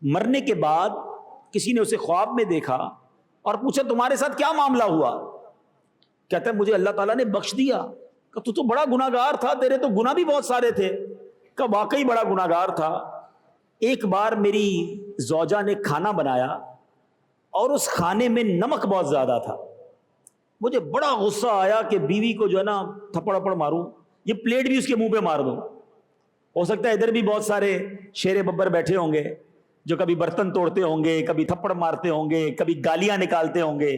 مرنے کے بعد کسی نے اسے خواب میں دیکھا اور پوچھا تمہارے ساتھ کیا معاملہ ہوا؟ کہتا ہے مجھے اللہ تعالیٰ نے بخش دیا۔ کہ تو بڑا گناہگار تھا، تیرے تو گناہ بھی بہت سارے تھے۔ کہ واقعی بڑا گناہگار تھا۔ ایک بار میری زوجہ نے کھانا بنایا اور اس کھانے میں نمک بہت زیادہ تھا، مجھے بڑا غصہ آیا کہ بیوی کو جو ہے نا تھپڑ ماروں، یہ پلیٹ بھی اس کے منہ پہ مار دوں۔ ہو سکتا ہے ادھر بھی بہت سارے شیر ببر بیٹھے ہوں گے جو کبھی برتن توڑتے ہوں گے، کبھی تھپڑ مارتے ہوں گے، کبھی گالیاں نکالتے ہوں گے۔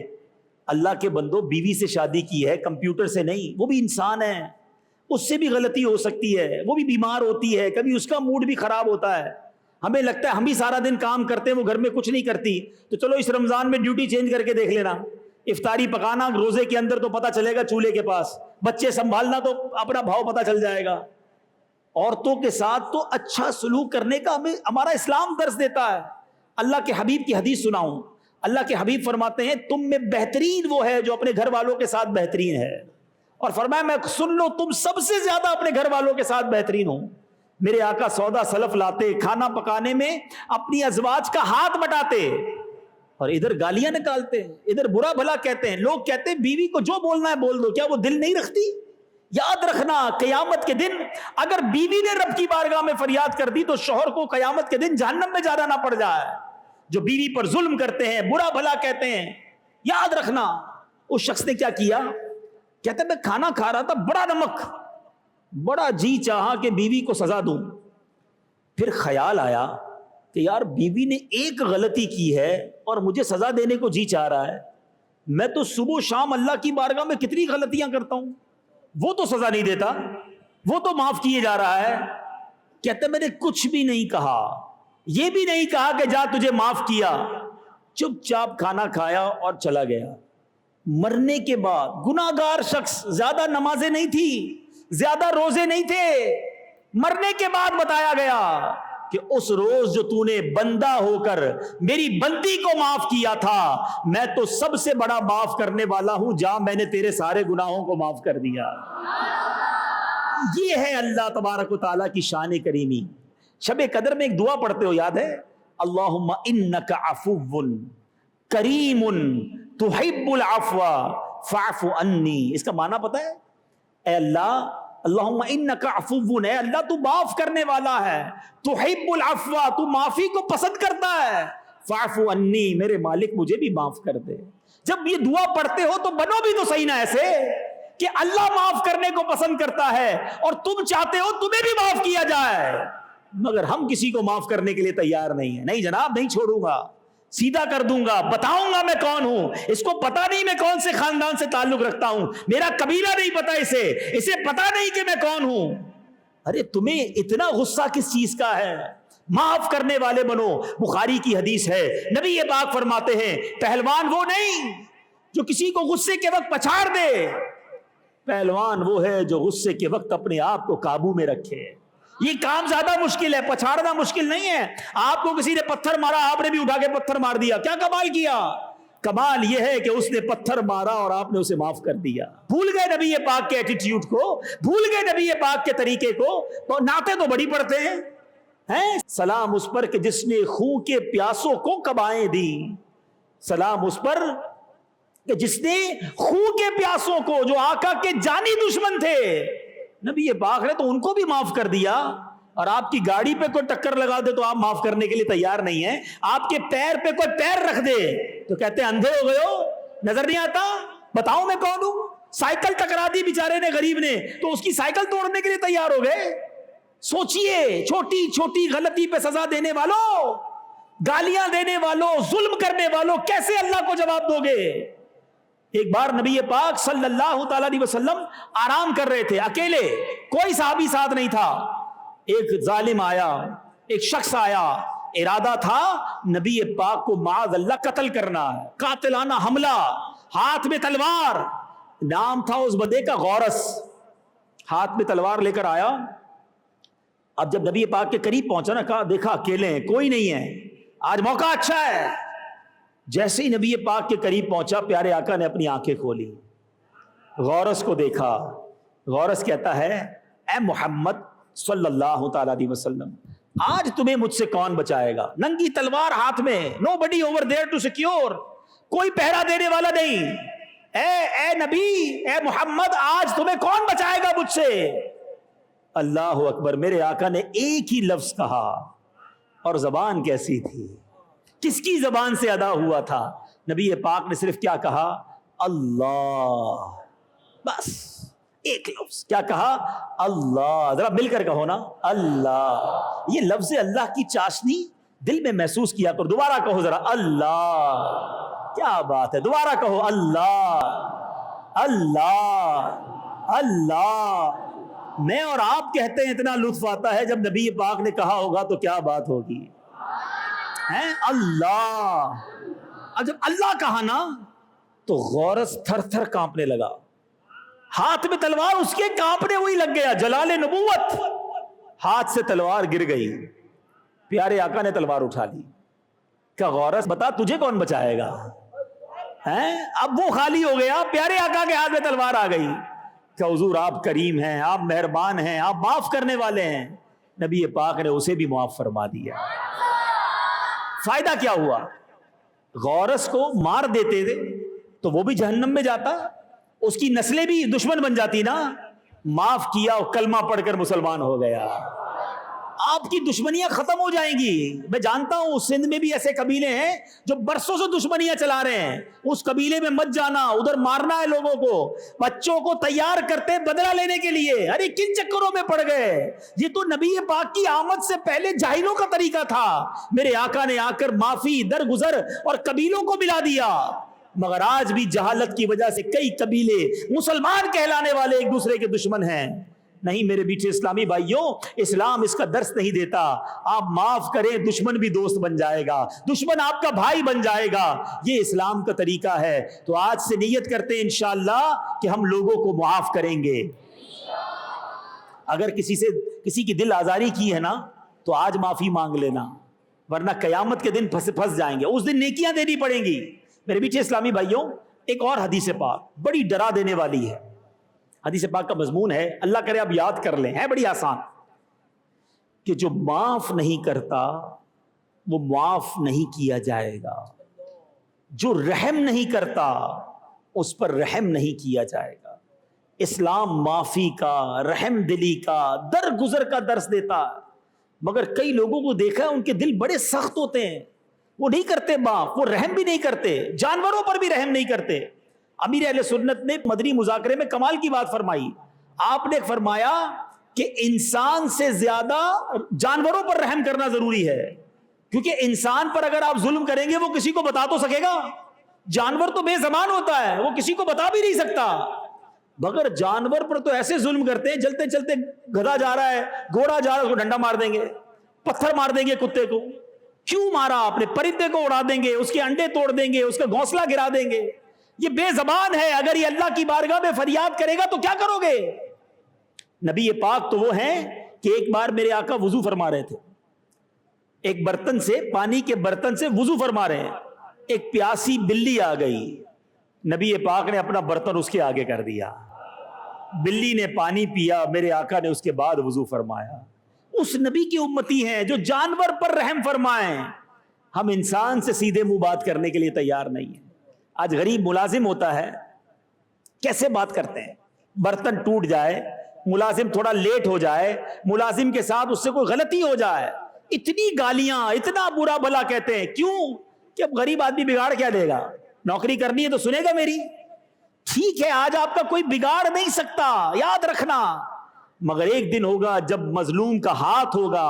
اللہ کے بندو، بیوی سے شادی کی ہے، کمپیوٹر سے نہیں، وہ بھی انسان ہے، اس سے بھی غلطی ہو سکتی ہے، وہ بھی بیمار ہوتی ہے، کبھی اس کا موڈ بھی خراب ہوتا ہے۔ ہمیں لگتا ہے ہم بھی سارا دن کام کرتے ہیں، وہ گھر میں کچھ نہیں کرتی، تو چلو اس رمضان میں ڈیوٹی چینج کر کے دیکھ لینا، افطاری پکانا روزے کے اندر تو پتہ چلے گا چولہے کے پاس، بچے سنبھالنا تو اپنا بھاؤ پتہ چل جائے گا۔ عورتوں کے ساتھ تو اچھا سلوک کرنے کا ہمارا اسلام درس دیتا ہے۔ اللہ کے حبیب کی حدیث سناؤں، اللہ کے حبیب فرماتے ہیں تم میں بہترین وہ ہے جو اپنے گھر والوں کے ساتھ بہترین ہے، اور فرمایا میں سن لو تم سب سے زیادہ اپنے گھر والوں کے ساتھ بہترین ہو۔ میرے آقا سودا سلف لاتے، کھانا پکانے میں اپنی ازواج کا ہاتھ بٹاتے، اور ادھر گالیاں نکالتے، ادھر برا بھلا کہتے ہیں۔ لوگ کہتے ہیں بیوی کو جو بولنا ہے بول دو، کیا وہ دل نہیں رکھتی؟ یاد رکھنا قیامت کے دن اگر بیوی نے رب کی بارگاہ میں فریاد کر دی تو شوہر کو قیامت کے دن جہنم میں جانا نہ پڑ جائے۔ جو بیوی پر ظلم کرتے ہیں، برا بھلا کہتے ہیں، یاد رکھنا اس شخص نے کیا کیا؟ کہتے ہیں میں کھانا کھا رہا تھا، بڑا نمک، بڑا جی چاہا کہ بیوی کو سزا دوں، پھر خیال آیا کہ یار بیوی نے ایک غلطی کی ہے اور مجھے سزا دینے کو جی چاہ رہا ہے، میں تو صبح شام اللہ کی بارگاہ میں کتنی غلطیاں کرتا ہوں، وہ تو سزا نہیں دیتا، وہ تو معاف کیے جا رہا ہے۔ کہتے میں نے کچھ بھی نہیں کہا، یہ بھی نہیں کہا کہ جا تجھے معاف کیا، چپ چاپ کھانا کھایا اور چلا گیا۔ مرنے کے بعد گناہگار شخص، زیادہ نمازیں نہیں تھی، زیادہ روزے نہیں تھے، مرنے کے بعد بتایا گیا کہ اس روز جو تو نے بندہ ہو کر میری بندی کو معاف کیا تھا، میں تو سب سے بڑا معاف کرنے والا ہوں، جا میں نے تیرے سارے گناہوں کو معاف کر دیا۔ یہ ہے اللہ تبارک و تعالیٰ کی شان کریمی۔ شب قدر میں ایک دعا پڑھتے ہو، یاد ہے؟ اللہم انک عفو کریم تحب العفو فاعف عنی۔ اس کا معنی پتہ ہے؟ اے اللہ، اللہم انک عفو، اے اللہ تو معاف کرنے والا ہے، تحب العفو، تو معافی کو پسند کرتا ہے، فاعف عنی، میرے مالک مجھے بھی معاف کر دے۔ جب یہ دعا پڑھتے ہو تو بنو بھی تو صحیح نہ ایسے کہ اللہ معاف کرنے کو پسند کرتا ہے اور تم چاہتے ہو تمہیں بھی معاف کیا جائے، مگر ہم کسی کو معاف کرنے کے لیے تیار نہیں ہیں۔ نہیں جناب، نہیں چھوڑوں گا، سیدھا کر دوں گا، بتاؤں گا میں کون ہوں، اس کو پتا نہیں میں کون سے خاندان سے تعلق رکھتا ہوں، میرا قبیلہ نہیں پتا، اسے پتا نہیں کہ میں کون ہوں۔ ارے تمہیں اتنا غصہ کس چیز کا ہے؟ معاف کرنے والے بنو۔ بخاری کی حدیث ہے، نبی پاک فرماتے ہیں پہلوان وہ نہیں جو کسی کو غصے کے وقت پچھاڑ دے، پہلوان وہ ہے جو غصے کے وقت اپنے آپ کو قابو میں رکھے۔ یہ کام زیادہ مشکل ہے، پچھاڑنا مشکل نہیں ہے۔ آپ کو کسی نے پتھر مارا، آپ نے بھی اٹھا کے پتھر مار دیا، کیا کمال کیا؟ کمال یہ ہے کہ اس نے پتھر مارا اور آپ نے اسے معاف کر دیا۔ بھول گئے نبی پاک کے ایٹیٹیوڈ کو، بھول گئے نبی پاک کے طریقے کو، تو نعتیں تو بڑی پڑھتے ہیں۔ سلام اس پر کہ جس نے خون کے پیاسوں کو قبائیں دی، سلام اس پر کہ جس نے خون کے پیاسوں کو، جو آقا کے جانی دشمن تھے، نبی پاک نے تو ان کو بھی معاف کر دیا۔ اور آپ کی گاڑی پہ کوئی ٹکر لگا دے تو آپ معاف کرنے کے لیے تیار نہیں ہیں، آپ کے پیر پہ کوئی پیر رکھ دے تو کہتے ہیں اندھے ہو گئے ہو، نظر نہیں آتا، بتاؤ میں کون ہوں۔ سائیکل ٹکرا دی بیچارے نے، غریب نے، تو اس کی سائیکل توڑنے کے لیے تیار ہو گئے۔ سوچئے، چھوٹی چھوٹی غلطی پہ سزا دینے والوں، گالیاں دینے والوں، ظلم کرنے والوں، کیسے اللہ کو جواب دو گے؟ ایک بار نبی پاک صلی اللہ تعالی علیہ وسلم آرام کر رہے تھے اکیلے، کوئی صحابی ساتھ نہیں تھا۔ ایک ظالم آیا، ایک شخص آیا، ارادہ تھا نبی پاک کو معاذ اللہ قتل کرنا ہے، قاتلانہ حملہ، ہاتھ میں تلوار. نام تھا اس بندے کا غورس. ہاتھ میں تلوار لے کر آیا. اب جب نبی پاک کے قریب پہنچا نا، کہا دیکھا اکیلے ہیں، کوئی نہیں ہے، آج موقع اچھا ہے. جیسے ہی نبی پاک کے قریب پہنچا، پیارے آقا نے اپنی آنکھیں کھولی، غورس کو دیکھا. غورس کہتا ہے اے محمد صلی اللہ تعالی علیہ وسلم، آج تمہیں مجھ سے کون بچائے گا؟ ننگی تلوار ہاتھ میں، نو بڈی اوور دیئر ٹو سیکیور، کوئی پہرا دینے والا نہیں. اے نبی، اے محمد، آج تمہیں کون بچائے گا مجھ سے؟ اللہ اکبر. میرے آقا نے ایک ہی لفظ کہا، اور زبان کیسی تھی، کس کی زبان سے ادا ہوا تھا؟ نبی پاک نے صرف کیا کہا؟ اللہ. بس ایک لفظ. کیا کہا؟ اللہ. ذرا مل کر کہو نا، اللہ. یہ لفظ اللہ کی چاشنی دل میں محسوس کیا کر. دوبارہ کہو ذرا، اللہ. کیا بات ہے، دوبارہ کہو، اللہ اللہ اللہ. میں اور آپ کہتے ہیں اتنا لطف آتا ہے، جب نبی پاک نے کہا ہوگا تو کیا بات ہوگی. ہیں اللہ. اب جب اللہ کہا نا تو غورس تھر تھر کانپنے لگا. ہاتھ میں تلوار اس کے کانپنے وہی لگ گیا. جلال نبوت. ہاتھ سے تلوار گر گئی. پیارے آقا نے تلوار اٹھا لی. کہ غورس بتا تجھے کون بچائے گا؟ اب وہ خالی ہو گیا، پیارے آقا کے ہاتھ میں تلوار آ گئی. کہ حضور آپ کریم ہیں، آپ مہربان ہیں، آپ معاف کرنے والے ہیں. نبی پاک نے اسے بھی معاف فرما دیا. فائدہ کیا ہوا؟ غورس کو مار دیتے تھے تو وہ بھی جہنم میں جاتا، اس کی نسلیں بھی دشمن بن جاتی نا. معاف کیا اور کلمہ پڑھ کر مسلمان ہو گیا. آپ کی دشمنیاں ختم ہو جائیں گی. میں جانتا ہوں سندھ میں بھی ایسے قبیلے ہیں جو برسوں سے دشمنیاں چلا رہے ہیں. اس قبیلے میں مت جانا، ادھر مارنا ہے لوگوں کو، بچوں کو تیار کرتے بدلہ لینے کے لیے. ارے کن چکروں میں پڑ گئے؟ یہ تو نبی پاک کی آمد سے پہلے جاہلوں کا طریقہ تھا. میرے آقا نے آ کر معافی درگزر اور قبیلوں کو ملا دیا. مگر آج بھی جہالت کی وجہ سے کئی قبیلے مسلمان کہلانے والے ایک دوسرے کے دشمن ہیں. نہیں میرے بیٹے اسلامی بھائیوں، اسلام اس کا درس نہیں دیتا. آپ معاف کریں، دشمن بھی دوست بن جائے گا، دشمن آپ کا بھائی بن جائے گا. یہ اسلام کا طریقہ ہے. تو آج سے نیت کرتے ہیں انشاءاللہ کہ ہم لوگوں کو معاف کریں گے. اگر کسی کی دل آزاری کی ہے نا تو آج معافی مانگ لینا، ورنہ قیامت کے دن پھنس جائیں گے. اس دن نیکیاں دینی پڑیں گی. میرے بیٹے اسلامی بھائیوں، ایک اور حدیث پاک بڑی ڈرا دینے والی ہے. حدیث پاک کا مضمون ہے، اللہ کرے آپ یاد کر لیں، ہے بڑی آسان، کہ جو معاف نہیں کرتا وہ معاف نہیں کیا جائے گا. جو رحم نہیں کرتا اس پر رحم نہیں کیا جائے گا. اسلام معافی کا، رحم دلی کا، درگزر کا درس دیتا ہے. مگر کئی لوگوں کو دیکھا ان کے دل بڑے سخت ہوتے ہیں، وہ نہیں کرتے معاف، وہ رحم بھی نہیں کرتے، جانوروں پر بھی رحم نہیں کرتے. امیر اہل سنت نے مدنی مذاکرے میں کمال کی بات فرمائی. آپ نے فرمایا کہ انسان سے زیادہ جانوروں پر رحم کرنا ضروری ہے، کیونکہ انسان پر اگر آپ ظلم کریں گے وہ کسی کو بتا تو سکے گا. جانور تو بے زبان ہوتا ہے، وہ کسی کو بتا بھی نہیں سکتا. مگر جانور پر تو ایسے ظلم کرتے ہیں، چلتے چلتے گدھا جا رہا ہے، گھوڑا جا رہا ہے، اس کو ڈنڈا مار دیں گے، پتھر مار دیں گے کتے کو. کیوں مارا آپ نے؟ پرندے کو اڑا دیں گے، اس کے انڈے توڑ دیں گے، اس کا گھونسلہ گرا دیں گے. یہ بے زبان ہے. اگر یہ اللہ کی بارگاہ میں فریاد کرے گا تو کیا کرو گے؟ نبی پاک تو وہ ہیں کہ ایک بار میرے آقا وضو فرما رہے تھے، ایک برتن سے، پانی کے برتن سے وضو فرما رہے ہیں. ایک پیاسی بلی آ گئی، نبی پاک نے اپنا برتن اس کے آگے کر دیا، بلی نے پانی پیا، میرے آقا نے اس کے بعد وضو فرمایا. اس نبی کی امتی ہیں جو جانور پر رحم فرمائیں. ہم انسان سے سیدھے منہ بات کرنے کے لیے تیار نہیں ہیں. آج غریب ملازم ہوتا ہے، کیسے بات کرتے ہیں؟ برتن ٹوٹ جائے، ملازم تھوڑا لیٹ ہو جائے، ملازم کے ساتھ اس سے کوئی غلطی ہو جائے، اتنی گالیاں، اتنا برا بھلا کہتے ہیں. کیوں؟ کہ اب غریب آدمی بگاڑ کیا دے گا؟ نوکری کرنی ہے تو سنے گا میری. ٹھیک ہے، آج آپ کا کوئی بگاڑ نہیں سکتا، یاد رکھنا. مگر ایک دن ہوگا جب مظلوم کا ہاتھ ہوگا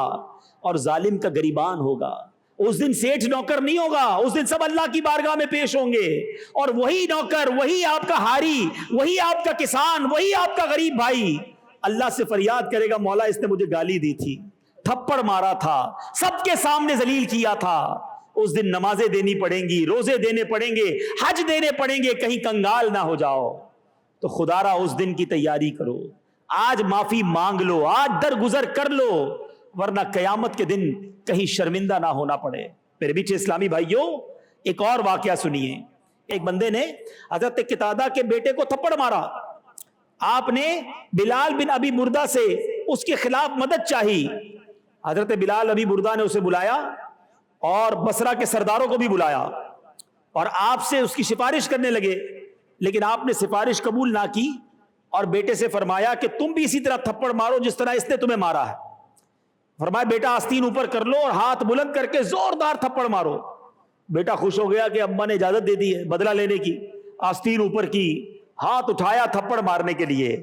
اور ظالم کا گریبان ہوگا. اس دن سیٹھ نوکر نہیں ہوگا، اس دن سب اللہ کی بارگاہ میں پیش ہوں گے، اور وہی نوکر، وہی آپ کا ہاری، وہی آپ کا کسان، وہی آپ کا غریب بھائی اللہ سے فریاد کرے گا، مولا اس نے مجھے گالی دی تھی، تھپڑ مارا تھا، سب کے سامنے ذلیل کیا تھا، اس دن نمازیں دینی پڑیں گی، روزے دینے پڑیں گے، حج دینے پڑیں گے، کہیں کنگال نہ ہو جاؤ۔ تو خدا را اس دن کی تیاری کرو، آج معافی مانگ لو، آج درگزر کر لو، ورنہ قیامت کے دن کہیں شرمندہ نہ ہونا پڑے۔ میرے بیچے اسلامی بھائیوں، ایک اور واقعہ سنیے۔ ایک بندے نے حضرت قتادہ کے بیٹے کو تھپڑ مارا، آپ نے بلال بن ابی بردہ سے اس کے خلاف مدد چاہی۔ حضرت بلال ابی بردہ نے اسے بلایا اور بصرہ کے سرداروں کو بھی بلایا اور آپ سے اس کی سفارش کرنے لگے، لیکن آپ نے سفارش قبول نہ کی اور بیٹے سے فرمایا کہ تم بھی اسی طرح تھپڑ مارو جس طرح اس نے تمہیں مارا ہے۔ فرمایا بیٹا آستین اوپر کر لو اور ہاتھ بلند کر کے زوردار تھپڑ مارو۔ بیٹا خوش ہو گیا کہ ابا نے اجازت دے دی ہے بدلہ لینے کی، آستین اوپر کی، ہاتھ اٹھایا تھپڑ مارنے کے لیے۔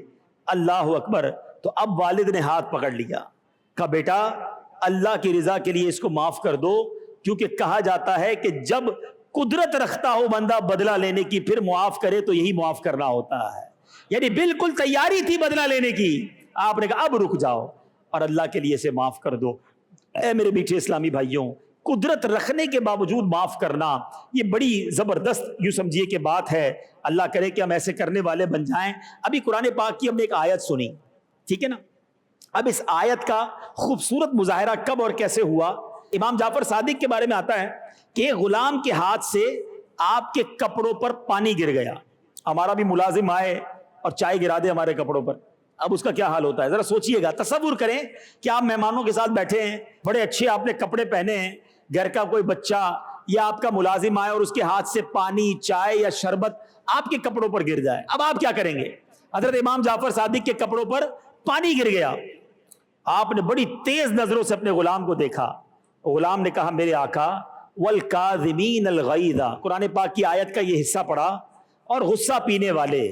اللہ اکبر! تو اب والد نے ہاتھ پکڑ لیا، کہا بیٹا اللہ کی رضا کے لیے اس کو معاف کر دو، کیونکہ کہا جاتا ہے کہ جب قدرت رکھتا ہو بندہ بدلہ لینے کی پھر معاف کرے تو یہی معاف کرنا ہوتا ہے۔ یعنی بالکل تیاری تھی بدلہ لینے کی، آپ نے کہا اب رک جاؤ اور اللہ کے لیے اسے معاف کر دو۔ اے میرے میٹھے اسلامی بھائیوں، قدرت رکھنے کے باوجود معاف کرنا یہ بڑی زبردست یوں سمجھیے کہ بات ہے۔ اللہ کرے کہ ہم ایسے کرنے والے بن جائیں۔ ابھی قرآن پاک کی ہم نے ایک آیت سنی، ٹھیک ہے نا؟ اب اس آیت کا خوبصورت مظاہرہ کب اور کیسے ہوا؟ امام جعفر صادق کے بارے میں آتا ہے کہ ایک غلام کے ہاتھ سے آپ کے کپڑوں پر پانی گر گیا۔ ہمارا بھی ملازم آئے اور چائے گرا دے ہمارے کپڑوں پر، اب اس کا کیا حال ہوتا ہے؟ ذرا سوچئے گا، تصور کریں کہ آپ مہمانوں کے ساتھ بیٹھے ہیں، بڑے اچھے آپ نے کپڑے پہنے ہیں، گھر کا کوئی بچہ یا آپ کا ملازم آئے اور اس کے ہاتھ سے پانی، چائے یا شربت آپ کے کپڑوں پر گر جائے، اب آپ کیا کریں گے؟ حضرت امام جعفر صادق کے کپڑوں پر پانی گر گیا، آپ نے بڑی تیز نظروں سے اپنے غلام کو دیکھا، غلام نے کہا میرے آقا والکاظمین الغیظ، قرآن پاک کی آیت کا یہ حصہ پڑھا، اور غصہ پینے والے،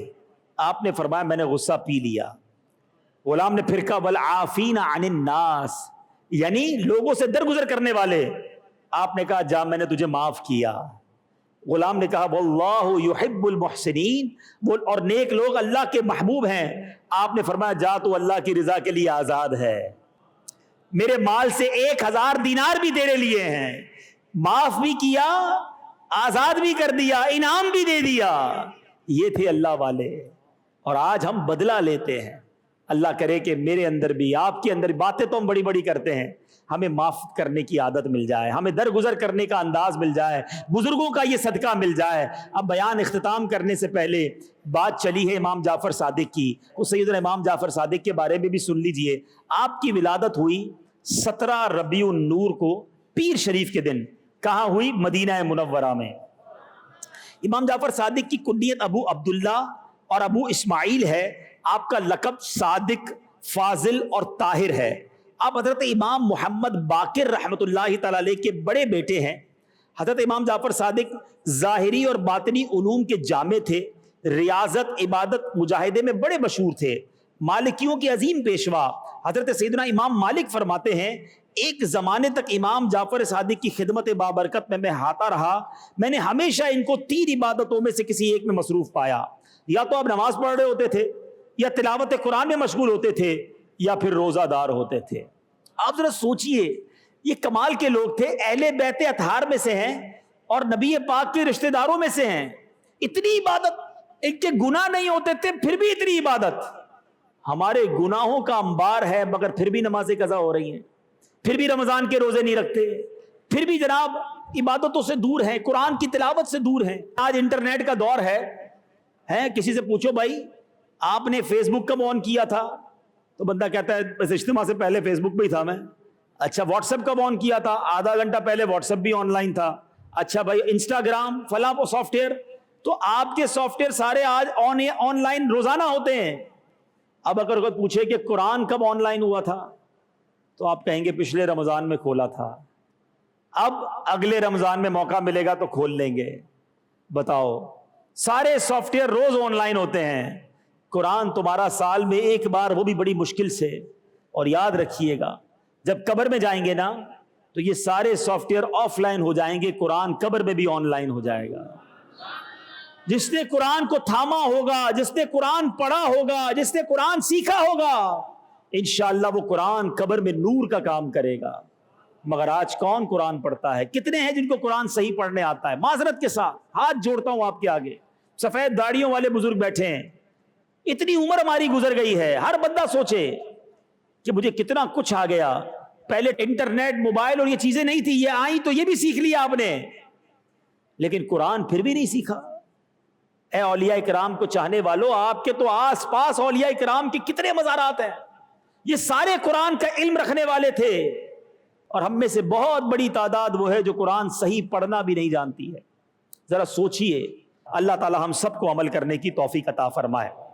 آپ نے فرمایا میں نے غصہ پی لیا۔ غلام نے پھر کہا والعافین عن الناس، یعنی لوگوں سے درگزر کرنے والے، آپ نے کہا جا میں نے تجھے معاف کیا۔ غلام نے کہا واللہ یحب المحسنین، اور نیک لوگ اللہ کے محبوب ہیں، آپ نے فرمایا جا تو اللہ کی رضا کے لیے آزاد ہے، میرے مال سے 1000 دینار بھی تیرے لیے ہیں، معاف بھی کیا، آزاد بھی کر دیا، انعام بھی دے دیا۔ یہ تھے اللہ والے، اور آج ہم بدلہ لیتے ہیں۔ اللہ کرے کہ میرے اندر بھی آپ کے اندر بھی، باتیں تو ہم بڑی بڑی کرتے ہیں، ہمیں معاف کرنے کی عادت مل جائے، ہمیں درگزر کرنے کا انداز مل جائے، بزرگوں کا یہ صدقہ مل جائے۔ اب بیان اختتام کرنے سے پہلے بات چلی ہے امام جعفر صادق کی، تو سیدنا امام جعفر صادق کے بارے میں بھی سن لیجئے۔ آپ کی ولادت ہوئی 17 ربیع النور کو، پیر شریف کے دن۔ کہاں ہوئی؟ مدینہ منورہ میں۔ امام جعفر صادق کی کنیت ابو عبداللہ اور ابو اسماعیل ہے، آپ کا لقب صادق، فاضل اور طاہر ہے۔ آپ حضرت امام محمد باقر رحمۃ اللہ تعالی علیہ کے بڑے بیٹے ہیں۔ حضرت امام جعفر صادق ظاہری اور باطنی علوم کے جامع تھے، ریاضت، عبادت، مجاہدے میں بڑے مشہور تھے، مالکیوں کے عظیم پیشوا۔ حضرت سیدنا امام مالک فرماتے ہیں ایک زمانے تک امام جعفر صادق کی خدمت بابرکت میں ہاتا رہا، میں نے ہمیشہ ان کو 3 عبادتوں میں سے کسی ایک میں مصروف پایا، یا تو آپ نماز پڑھ رہے ہوتے تھے، یا تلاوت قرآن میں مشغول ہوتے تھے، یا پھر روزہ دار ہوتے تھے۔ آپ ذرا سوچئے، یہ کمال کے لوگ تھے، اہل بیت اطہار میں سے ہیں اور نبی پاک کے رشتہ داروں میں سے ہیں، اتنی عبادت، ان کے گناہ نہیں ہوتے تھے پھر بھی اتنی عبادت۔ ہمارے گناہوں کا انبار ہے مگر پھر بھی نمازیں قضا ہو رہی ہیں، پھر بھی رمضان کے روزے نہیں رکھتے، پھر بھی جناب عبادتوں سے دور ہیں، قرآن کی تلاوت سے دور ہیں۔ آج انٹرنیٹ کا دور ہے، کسی سے پوچھو بھائی آپ نے فیس بک کب آن کیا تھا، تو بندہ کہتا ہے بس اجتماع سے پہلے فیس بک پہ ہی تھا میں۔ اچھا واٹس ایپ کب آن کیا تھا؟ آدھا گھنٹہ پہلے واٹس ایپ بھی آن لائن تھا۔ اچھا بھائی انسٹاگرام فلاں سافٹ ویئر، تو آپ کے سافٹ ویئر سارے آج آن لائن روزانہ ہوتے ہیں۔ اب اگر کوئی پوچھے کہ قرآن کب آن لائن ہوا تھا، تو آپ کہیں گے پچھلے رمضان میں کھولا تھا، اب اگلے رمضان میں موقع ملے گا تو کھول لیں گے۔ بتاؤ، سارے سافٹ ویئر روز آن لائن ہوتے ہیں، قرآن تمہارا سال میں ایک بار، وہ بھی بڑی مشکل سے۔ اور یاد رکھیے گا جب قبر میں جائیں گے نا تو یہ سارے سافٹ ویئر آف لائن ہو جائیں گے، قرآن قبر میں بھی آن لائن ہو جائے گا۔ جس نے قرآن کو تھاما ہوگا، جس نے قرآن پڑھا ہوگا، جس نے قرآن سیکھا ہوگا، انشاءاللہ وہ قرآن قبر میں نور کا کام کرے گا. مگر آج کون قرآن پڑھتا ہے؟ کتنے ہیں جن کو قرآن صحیح پڑھنے آتا ہے؟ معذرت کے ساتھ ہاتھ جوڑتا ہوں آپ کے آگے، سفید داڑھیوں والے بزرگ بیٹھے ہیں، اتنی عمر ہماری گزر گئی ہے، ہر بندہ سوچے کہ مجھے کتنا کچھ آ گیا. پہلے انٹرنیٹ، موبائل اور یہ چیزیں نہیں تھی، یہ آئی تو یہ بھی سیکھ لیا آپ نے، لیکن قرآن پھر بھی نہیں سیکھا. اے اولیاء کرام کو چاہنے والوں، آپ کے تو آس پاس اولیاء کرام کے کتنے مزارات ہیں، یہ سارے قرآن کا علم رکھنے والے تھے، اور ہم میں سے بہت بڑی تعداد وہ ہے جو قرآن صحیح پڑھنا بھی نہیں جانتی ہے. ذرا سوچئے. اللہ تعالی ہم سب کو عمل کرنے کی توفیق عطا فرمائے.